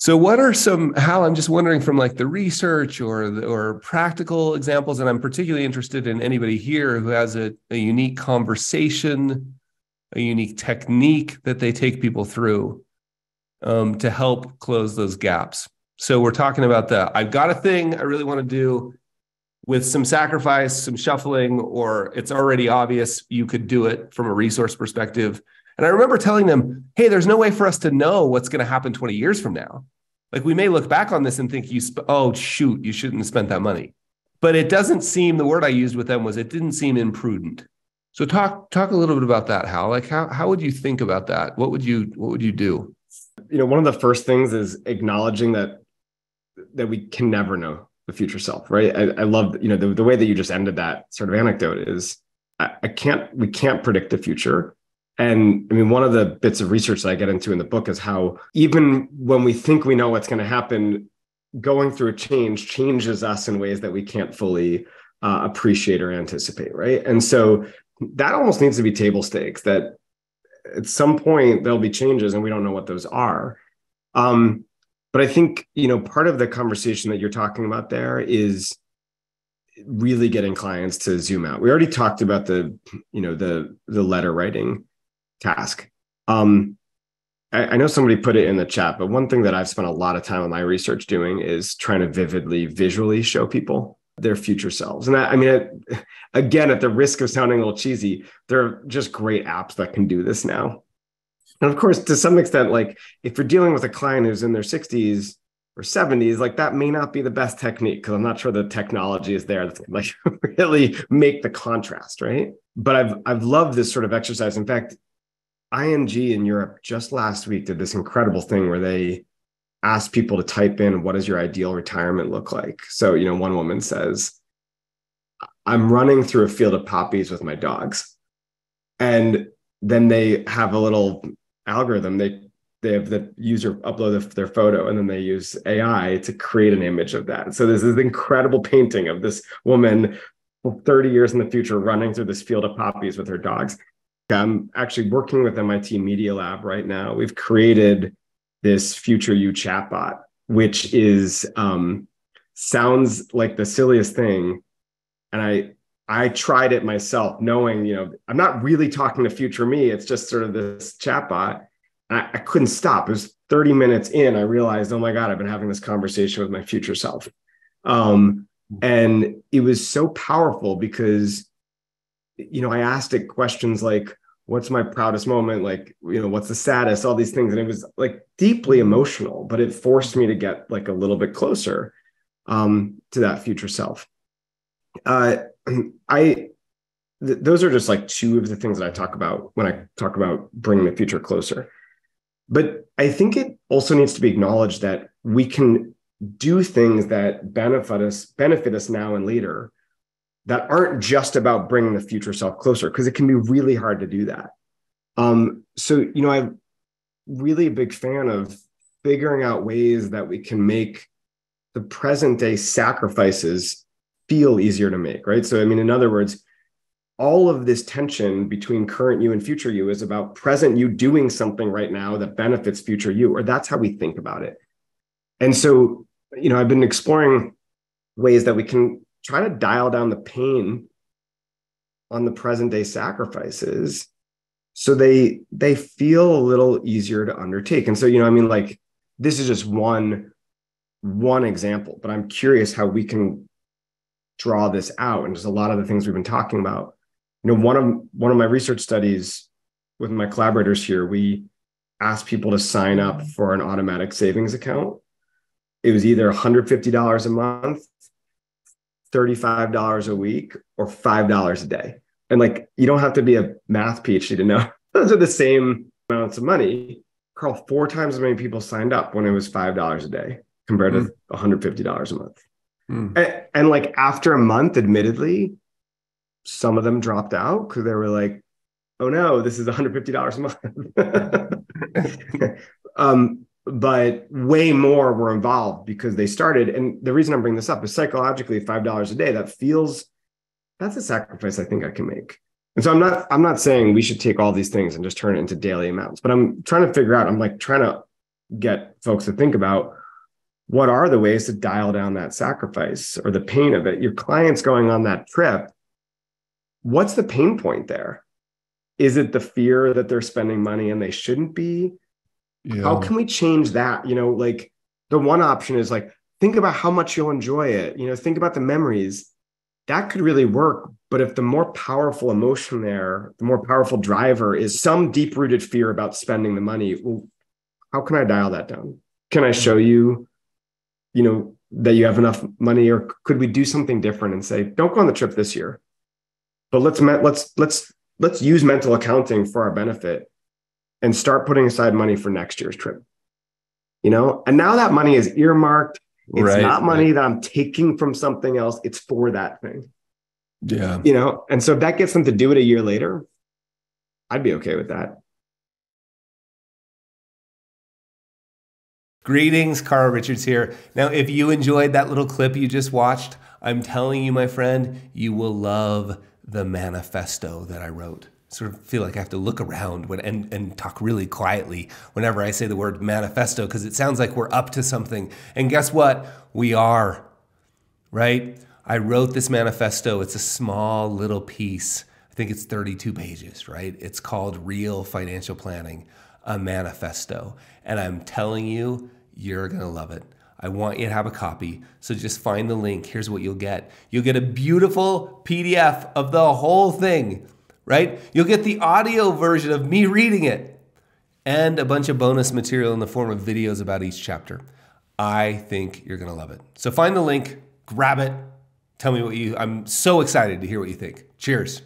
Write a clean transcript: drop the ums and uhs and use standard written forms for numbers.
So what are some, Hal, I'm just wondering from like the research or practical examples, and I'm particularly interested in anybody here who has a unique conversation, a unique technique that they take people through to help close those gaps. So we're talking about I've got a thing I really want to do with some sacrifice, some shuffling, or it's already obvious you could do it from a resource perspective. And I remember telling them, hey, there's no way for us to know what's going to happen 20 years from now. Like we may look back on this and think, oh, shoot, you shouldn't have spent that money. But it doesn't seem, the word I used with them was it didn't seem imprudent. So talk a little bit about that, Hal. Like how would you think about that? What would you do? One of the first things is acknowledging that we can never know the future self, right? I love, the way that you just ended that sort of anecdote is we can't predict the future. And I mean, one of the bits of research that I get into in the book is how even when we think we know what's going to happen, going through a change changes us in ways that we can't fully appreciate or anticipate, right? And so that almost needs to be table stakes, that at some point there'll be changes and we don't know what those are. But I think, part of the conversation that you're talking about there is really getting clients to zoom out. We already talked about the letter writing task. I know somebody put it in the chat, but one thing that I've spent a lot of time in my research doing is trying to vividly, visually show people their future selves. And again, at the risk of sounding a little cheesy, there are just great apps that can do this now. And of course, to some extent, like if you're dealing with a client who's in their 60s or 70s, like that may not be the best technique because I'm not sure the technology is there that's like really make the contrast, right? But I've loved this sort of exercise. In fact, ING in Europe just last week did this incredible thing where they asked people to type in, what does your ideal retirement look like? So, one woman says, I'm running through a field of poppies with my dogs. And then they have a little algorithm. They have the user upload their photo and then they use AI to create an image of that. So there's this incredible painting of this woman 30 years in the future running through this field of poppies with her dogs. I'm actually working with MIT Media Lab right now. We've created this Future You chatbot, which is sounds like the silliest thing. And I tried it myself, knowing, I'm not really talking to future me. It's just sort of this chatbot. I couldn't stop. It was 30 minutes in. I realized, oh my God, I've been having this conversation with my future self. And it was so powerful because, I asked it questions like, what's my proudest moment? Like, what's the saddest, all these things. And it was like deeply emotional, but it forced me to get like a little bit closer to that future self. Those are just like two of the things that I talk about when I talk about bringing the future closer. But I think it also needs to be acknowledged that we can do things that benefit us now and later that aren't just about bringing the future self closer, because it can be really hard to do that. So, I'm really a big fan of figuring out ways that we can make the present day sacrifices feel easier to make, right? So, in other words, all of this tension between current you and future you is about present you doing something right now that benefits future you, or that's how we think about it. And so, I've been exploring ways that we can try to dial down the pain on the present day sacrifices so they feel a little easier to undertake. And so, like this is just one example, but I'm curious how we can draw this out. And just a lot of the things we've been talking about. One of my research studies with my collaborators here, we asked people to sign up for an automatic savings account. It was either $150 a month, $35 a week, or $5 a day. And like, you don't have to be a math PhD to know those are the same amounts of money. Carl, 4 times as many people signed up when it was $5 a day compared to $150 a month. And like after a month, admittedly, some of them dropped out because they were like, oh no, this is $150 a month. But way more were involved because they started. And the reason I'm bringing this up is psychologically $5 a day, that's a sacrifice I think I can make. And so I'm not saying we should take all these things and just turn it into daily amounts, but I'm trying to figure out, I'm like trying to get folks to think about what are the ways to dial down that sacrifice or the pain of it. Your client's going on that trip. What's the pain point there? Is it the fear that they're spending money and they shouldn't be? How Yeah. can we change that? Like the one option is like, think about how much you'll enjoy it. Think about the memories. That could really work. But if the more powerful emotion there, the more powerful driver is some deep rooted fear about spending the money, well, how can I dial that down? Can I show you, that you have enough money, or could we do something different and say, don't go on the trip this year, but let's use mental accounting for our benefit and start putting aside money for next year's trip. And now that money is earmarked. It's Right. not money that I'm taking from something else. It's for that thing. Yeah. And so if that gets them to do it a year later, I'd be okay with that. Greetings, Carl Richards here. Now, if you enjoyed that little clip you just watched, I'm telling you, my friend, you will love the manifesto that I wrote. Sort of feel like I have to look around and talk really quietly whenever I say the word manifesto, because it sounds like we're up to something. And guess what? We are, right? I wrote this manifesto. It's a small little piece. I think it's 32 pages, right? It's called Real Financial Planning, a manifesto. And I'm telling you, you're going to love it. I want you to have a copy. So just find the link. Here's what you'll get. You'll get a beautiful PDF of the whole thing, right? You'll get the audio version of me reading it and a bunch of bonus material in the form of videos about each chapter. I think you're going to love it. So find the link, grab it. Tell me I'm so excited to hear what you think. Cheers.